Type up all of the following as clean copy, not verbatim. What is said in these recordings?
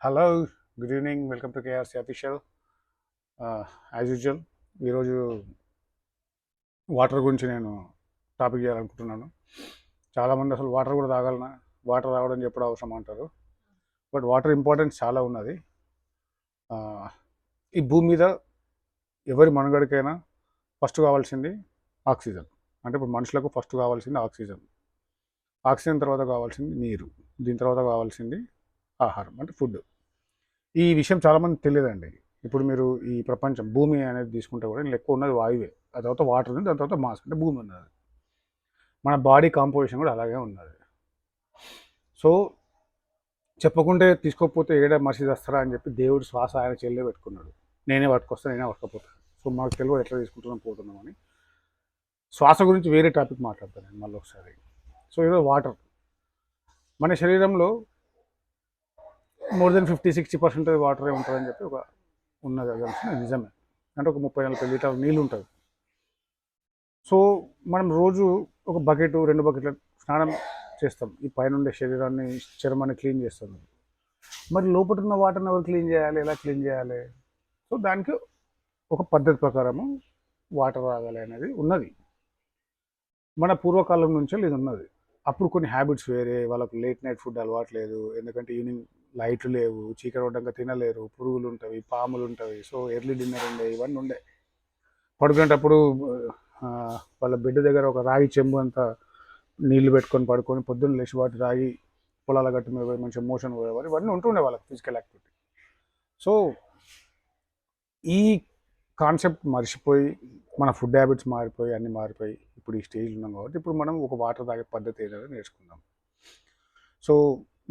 Hello, good evening. Welcome to KRC official. As usual ఈరోజు water గురించి నేను topic చేయాలనుకుంటున్నాను. చాలామంది అసలు వాటర్ కూడా తాగాలనా, వాటర్ తాగడం చెప్పడం అవసరం అంటారు. బట్ వాటర్ ఇంపార్టెన్స్ చాలా ఉన్నది. ఈ భూమి మీద ఎవరి మనుగడకైనా ఫస్ట్ కావాల్సింది ఆక్సిజన్. అంటే ఇప్పుడు మనుషులకు ఫస్ట్ కావాల్సింది ఆక్సిజన్. ఆక్సిజన్ తర్వాత కావాల్సింది నీరు. దీని తర్వాత కావాల్సింది ఆహారం అంటే ఫుడ్. ఈ విషయం చాలామంది తెలియదండి. ఇప్పుడు మీరు ఈ ప్రపంచం భూమి అనేది తీసుకుంటే కూడా ఇందులో ఎక్కువ ఉన్నది వాయువే. ఆ తర్వాత వాటర్ ఉంది, దాని తర్వాత మాస్ అంటే భూమి ఉన్నది. మన బాడీ కాంపోజిషన్ కూడా అలాగే ఉన్నది. సో చెప్పకుంటే తీసుకోకపోతే ఏడ మనిషి చేస్తారా అని చెప్పి దేవుడు శ్వాస ఆయన చెల్లె పెట్టుకున్నాడు. నేనే పట్టుకొస్తాను, నేనే పట్టుకపోతాను. సో మాకు తెలియదు ఎట్లా తీసుకుంటున్నాం పోతున్నామని. శ్వాస గురించి వేరే టాపిక్ మాట్లాడతాను నేను మళ్ళీ ఒకసారి. సో ఈరోజు వాటర్ మన శరీరంలో మోర్ దెన్ 50-60% వాటరే ఉంటుందని చెప్పి ఒక ఉన్నది. అది నిజమే. అంటే ఒక 30-40 లీటర్ల నీళ్ళు ఉంటుంది. సో మనం రోజు ఒక బకెట్ 2 బకెట్ల స్నానం చేస్తాం. ఈ పైన ఉండే శరీరాన్ని చర్మాన్ని క్లీన్ చేస్తాం. మరి లోపల ఉన్న వాటర్ని ఎవరు క్లీన్ చేయాలి, ఎలా క్లీన్ చేయాలి? సో దానికి ఒక పద్ధతి ప్రకారము వాటర్ తాగాలి అనేది ఉన్నది. మన పూర్వకాలం నుంచే ఇది ఉన్నది. అప్పుడు కొన్ని హ్యాబిట్స్ వేరే, వాళ్ళకు లేట్ నైట్ ఫుడ్ అలవాటు లేదు. ఎందుకంటే ఈవినింగ్ లైట్లు లేవు, చీకటి పడ్డాక తినలేరు, పురుగులు ఉంటాయి, పాములు ఉంటాయి. సో ఎర్లీ డిన్నర్ ఉండే, ఇవన్నీ ఉండే. పడుకునేటప్పుడు వాళ్ళ బెడ్ దగ్గర ఒక రాగి చెంబు అంతా నీళ్లు పెట్టుకొని పడుకొని పొద్దున్న లేచి వాటి రాగి పొలాల గట్టు మీద పోయి మంచిగా మోషన్ పోయేవారు. ఇవన్నీ ఉంటుండే వాళ్ళకి ఫిజికల్ యాక్టివిటీ. సో ఈ కాన్సెప్ట్ మర్చిపోయి మన ఫుడ్ హ్యాబిట్స్ మారిపోయి అన్నీ మారిపోయి ఇప్పుడు ఈ స్టేజ్లో ఉన్నాం కాబట్టి ఇప్పుడు మనం ఒక వాటర్ తాగే పద్ధతి ఏదైనా నేర్చుకుందాం. సో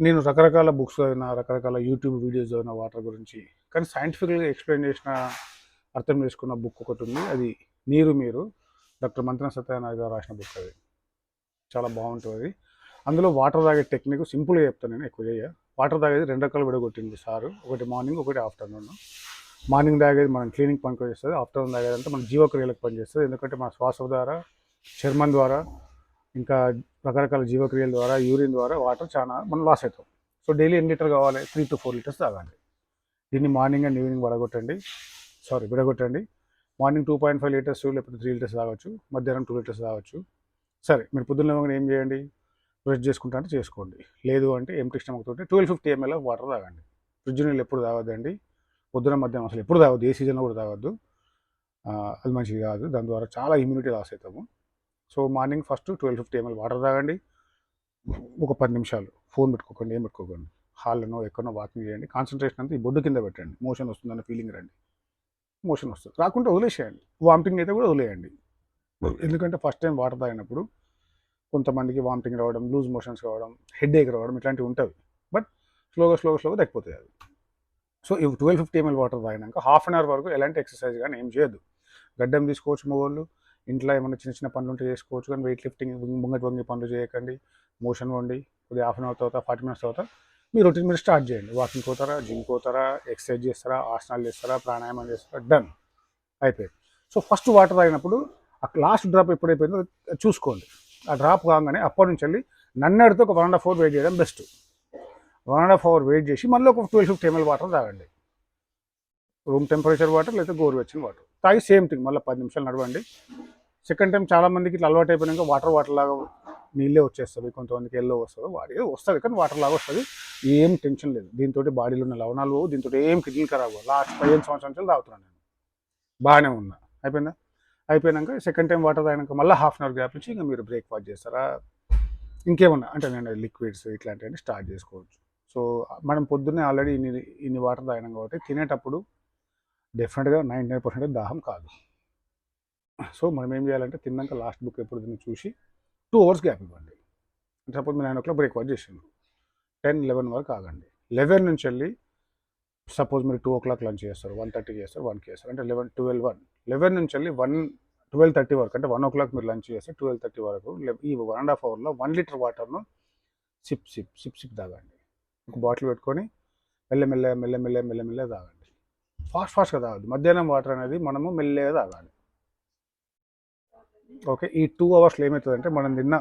నేను రకరకాల బుక్స్ చదివిన, రకరకాల యూట్యూబ్ వీడియోస్ చదివిన వాటర్ గురించి, కానీ సైంటిఫిక్గా ఎక్స్ప్లెయిన్ చేసిన, అర్థం చేసుకున్న బుక్ ఒకటి ఉంది. అది నీరు మీరు, డాక్టర్ మంత్రం సత్యనారాయణ గారు రాసిన బుక్. అది చాలా బాగుంటుంది. అందులో వాటర్ తాగే టెక్నిక్ సింపుల్గా చెప్తాను, నేను ఎక్కువ చేయ. వాటర్ తాగేది 2 రకాలు విడగొట్టింది సారు. ఒకటి మార్నింగ్, ఒకటి ఆఫ్టర్నూన్. మార్నింగ్ తాగేది మనం క్లీనింగ్ పనికి చేస్తుంది. ఆఫ్టర్నూన్ తాగేది అంటే మన జీవక్రియలకు పనిచేస్తుంది. ఎందుకంటే మన శ్వాస ద్వారా, చర్మం ద్వారా, ఇంకా రకరకాల జీవక్రియల ద్వారా, యూరిన్ ద్వారా వాటర్ చాలా మనం లాస్ అవుతాం. సో డైలీ ఎన్ని లీటర్ కావాలి? 3 to 4 లీటర్స్ తాగాలి. దీన్ని మార్నింగ్ అండ్ ఈవినింగ్ విడగొట్టండి. మార్నింగ్ 2.5 లీటర్స్ లేకపోతే 3 లీటర్స్ తాగొచ్చు. మధ్యాహ్నం 2 లీటర్స్ తాగొచ్చు. సరే, మీరు పొద్దున్న లేవగానే ఏం చేయండి? బ్రష్ చేసుకుంటా అంటే చేసుకోండి. లేదు అంటే ఎంటీ స్టమక్ తోటి 1250 ml ఆఫ్ వాటర్ తాగండి. ఫ్రిడ్జ్ నీళ్ళు ఎప్పుడు తాగొద్దండి. పొద్దున మధ్యాహ్నం అసలు ఎప్పుడు తాగొద్దు. ఏ సీజన్లో కూడా తాగొద్దు. అది మంచిది కాదు. దాని ద్వారా చాలా ఇమ్యూనిటీ లాస్ అవుతాము. So morning first 1250 ml water తాగండి. ఒక 10 నిమిషాలు ఫోన్ పెట్టుకోకండి, ఏం పెట్టుకోకండి. హాల్లోనో ఎక్కడనో వాకింగ్ చేయండి. కాన్సన్ట్రేషన్ అంతా ఈ బొడ్డు కింద పెట్టండి. మోషన్ వస్తుందన్న ఫీలింగ్ రండి. మోషన్ వస్తుంది, రాకుంటే వదిలేసేయండి. వామిటింగ్ అయితే కూడా వదిలేయండి. ఎందుకంటే ఫస్ట్ టైం వాటర్ తాగినప్పుడు కొంతమందికి వామిటింగ్ రావడం, లూజ్ మోషన్స్ రావడం, హెడేక్ రావడం ఇట్లాంటివి ఉంటుంది. బట్ స్లోగా తగ్గిపోతాయి అది. సో ఇవి 1250 ml వాటర్ తాగినాక హాఫ్ అన్ అవర్ వరకు ఎలాంటి ఎక్సర్సైజ్ కానీ ఏం చేయొద్దు. గడ్డం తీసుకోవచ్చు మగవాళ్ళు, ఇంట్లో ఏమైనా చిన్న చిన్న పనులు ఉంటే చేసుకోవచ్చు, కానీ వెయిట్ లిఫ్టింగ్, ముంగటి వంగి పనులు చేయకండి. మోషన్ వండి కొద్దిగా హాఫ్ అన్ అవర్ తర్వాత, 40 minutes తర్వాత మీ రొటీన్ మీరు స్టార్ట్ చేయండి. వాకింగ్ పోతారా, జిమ్ పోతారా, ఎక్సర్సైజ్ చేస్తారా, ఆసనాలు చేస్తారా, ప్రాణాయామం చేస్తారా, డన్, అయిపోయింది. సో ఫస్ట్ వాటర్ తాగినప్పుడు ఆ లాస్ట్ డ్రాప్ ఎప్పుడైపోయిందో చూసుకోండి. ఆ డ్రాప్ కాగానే అప్పటి నుంచి వెళ్ళి నన్నడితో ఒక 1.5 hour వెయిట్ చేయడం బెస్ట్. 1.5 hour వెయిట్ చేసి మళ్ళీ ఒక 1250 ml వాటర్ తాగండి. రూమ్ టెంపరేచర్ వాటర్ లేదా గోరువెచ్చని వాటర్ తాగి సేమ్ థింగ్ మళ్ళీ 10 నిమిషాలు నడవండి. సెకండ్ టైం చాలామందికి ఇట్లా అలవాటు అయిపోయినాక వాటర్ లాగా నీళ్ళే వచ్చేస్తుంది. కొంతమందికి ఎల్లో వస్తుంది, వాడి వస్తుంది, కానీ వాటర్ లాగా వస్తుంది. ఏం టెన్షన్ లేదు. దీంతో బాడీలో ఉన్న లవణాలు దీంతో ఏం కిడ్నీలు ఖరాబ్. లాస్ట్ 15 సంవత్సరాల నుంచి తాగుతున్నాను నేను, బాగానే ఉన్నా. అయిపోయినాక సెకండ్ టైం వాటర్ తాగినాక మళ్ళీ హాఫ్ అన్ అవర్ గ్యాప్ నుంచి ఇంకా మీరు బ్రేక్ఫాస్ట్ చేస్తారా, ఇంకేమన్నా అంటే నేను లిక్విడ్స్ ఇట్లాంటివన్నీ స్టార్ట్ చేసుకోవచ్చు. సో మనం పొద్దున్నే ఆల్రెడీ ఇన్ని వాటర్ తాగినాం కాబట్టి తినేటప్పుడు డెఫినెట్గా 99% దాహం కాదు. సో మనం ఏం చేయాలంటే తిన్నాక లాస్ట్ బుక్ ఎప్పుడు తిని చూసి 2 hours గ్యాప్ ఇవ్వండి. సపోజ్ మీరు 9 o'clock బ్రేక్ఫాస్ట్ చేసిండ్రు, 10-11 వరకు ఆగండి. 11 నుంచి వెళ్ళి సపోజ్ మీరు 2 o'clock లంచ్ చేస్తారు, 1:30 చేస్తారు, 1కి చేస్తారు, అంటే 11 నుంచి వెళ్ళి 12:30 వరకు, అంటే 1 o'clock మీరు లంచ్ చేస్తే 12:30 వరకు ఈ 1.5 hourలో 1 లీటర్ వాటర్ను సిప్ తాగండి. ఒక బాటిల్ పెట్టుకొని మెల్లమెల్లగా తాగండి. ఫాస్ట్గా తాగద్దు. మధ్యాహ్నం వాటర్ అనేది మనము మెల్లగా తాగాలి. ఓకే, ఈ 2 hours ఏమవుతుందంటే మనం తిన్న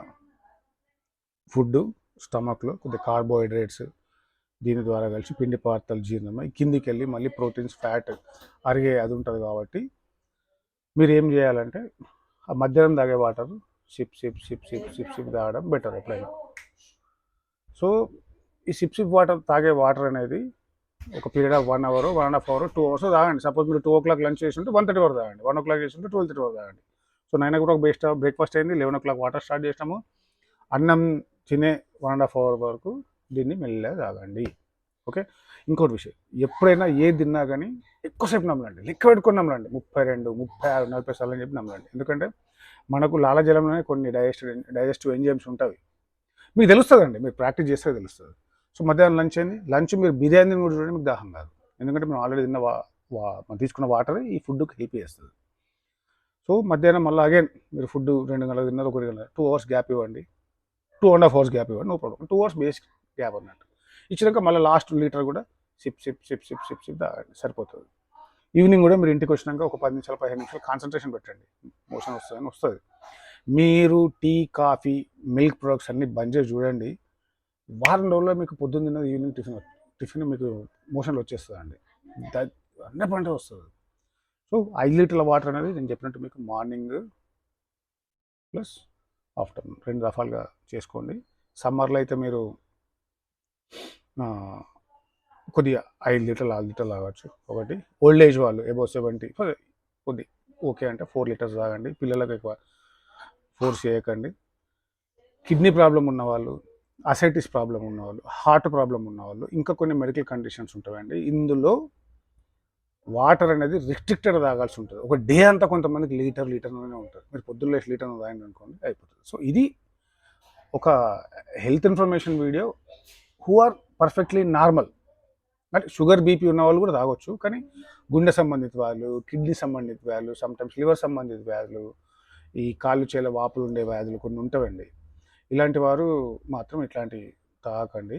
ఫుడ్ స్టమక్లో కొద్దిగా కార్బోహైడ్రేట్స్, దీని ద్వారా కలిసి పిండి పదార్థాలు జీర్ణమై కిందికి వెళ్ళి మళ్ళీ ప్రోటీన్స్ ఫ్యాట్ అరిగే అది ఉంటుంది కాబట్టి మీరు ఏం చేయాలంటే ఆ మధ్యాహ్నం తాగే వాటర్ సిప్ తాగడం బెటర్ ఎప్పుడైనా. సో ఈ సిప్ వాటర్ తాగే వాటర్ అనేది ఒక period of 1 hour 1.5 hour 2 hours తాగండి. సపోజ్ మీరు 2 o'clock లంచ్ చేసి ఉంటే 1:30 వరకు తాగండి. 1 o'clock చేసి ఉంటే 12:30 వరకు తాగండి. సో 9 o'clock బ్రేక్ఫాస్ట్ అయింది, 11 o'clock వాటర్ స్టార్ట్ చేసినాము, అన్నం తినే 1.5 అవర్ వరకు దీన్ని మెల్లగా తాగండి. ఓకే. ఇంకోటి విషయం, ఎప్పుడైనా ఏది తిన్నా కానీ ఎక్కువసేపు నమ్మలండి, లెక్క పెట్టుకొని నమ్మలండి. 32, 36, 40 సార్లు అని చెప్పి నమ్మలండి. ఎందుకంటే మనకు లాలాజలంలోనే కొన్ని డైజెస్టివ్ ఎంజైమ్స్ ఉంటాయి. మీకు తెలుస్తుందండి, మీరు ప్రాక్టీస్ చేస్తే తెలుస్తుంది. సో మధ్యాహ్నం లంచ్ అయింది, లంచ్ మీరు బిర్యానీ కూడా చూడండి, మీకు దాహం కాదు. ఎందుకంటే మేము ఆల్రెడీ తిన్న మనం తీసుకున్న వాటర్ ఈ ఫుడ్కి హెల్ప్ చేస్తుంది. సో మధ్యాహ్నం మళ్ళీ అగైన్ మీరు ఫుడ్ 2 గంటలకు తిన్నారు, 1 గంట, 2 hours గ్యాప్ ఇవ్వండి, 2.5 hours గ్యాప్ ఇవ్వండి, no problem. 2 hours basic gap అన్నట్టు ఇచ్చినాక మళ్ళీ లాస్ట్ లీటర్ కూడా సిప్ తాగండి, సరిపోతుంది. ఈవినింగ్ కూడా మీరు ఇంటికి వచ్చినాక ఒక 10 నిమిషాలు 15 నిమిషాలు కాన్సన్ట్రేషన్ పెట్టండి, మోషన్ వస్తుందని వస్తుంది. మీరు టీ, కాఫీ, మిల్క్ ప్రొడక్ట్స్ అన్నీ బంద్ చేసి చూడండి, వారం రోజుల్లో మీకు పొద్దున్న తిన్నది ఈవినింగ్ టిఫిన్ మీకు మోషన్లో వచ్చేస్తుంది అండి, 100% వస్తుంది. సో 5 లీటర్ల వాటర్ అనేది నేను చెప్పినట్టు మీకు మార్నింగ్ ప్లస్ ఆఫ్టర్నూన్ 2 దఫాలుగా చేసుకోండి. సమ్మర్లో అయితే మీరు కొద్దిగా 5 లీటర్లు 6 లీటర్లు తాగవచ్చు ఒకటి. ఓల్డ్ ఏజ్ వాళ్ళు అబౌవ్ 70 కొద్ది ఓకే అంటే 4 లీటర్స్ తాగండి. పిల్లలకు ఎక్కువ ఫోర్స్ చేయకండి. కిడ్నీ ప్రాబ్లం ఉన్నవాళ్ళు, అసైటిస్ ప్రాబ్లం ఉన్నవాళ్ళు, హార్ట్ ప్రాబ్లం ఉన్నవాళ్ళు, ఇంకా కొన్ని మెడికల్ కండిషన్స్ ఉంటాయండి. ఇందులో వాటర్ అనేది రిస్ట్రిక్టెడ్ తాగాల్సి ఉంటుంది. ఒక డే అంతా కొంతమందికి లీటర్లోనే ఉంటుంది. మీరు పొద్దున్న లేచి లీటర్ తాగండి అనుకోండి, అయిపోతుంది. సో ఇది ఒక health information video. Who are perfectly normal, అంటే షుగర్ బీపీ ఉన్న వాళ్ళు కూడా తాగొచ్చు, కానీ గుండె సంబంధిత వాళ్ళు, కిడ్నీ సంబంధిత వ్యాధులు, సమ్టైమ్స్ లివర్ సంబంధిత వ్యాధులు, ఈ కాళ్ళు చేల వాపులు ఉండే వ్యాధులు కొన్ని ఉంటాయండి. ఇలాంటి వారు మాత్రం ఇట్లాంటివి తాగకండి.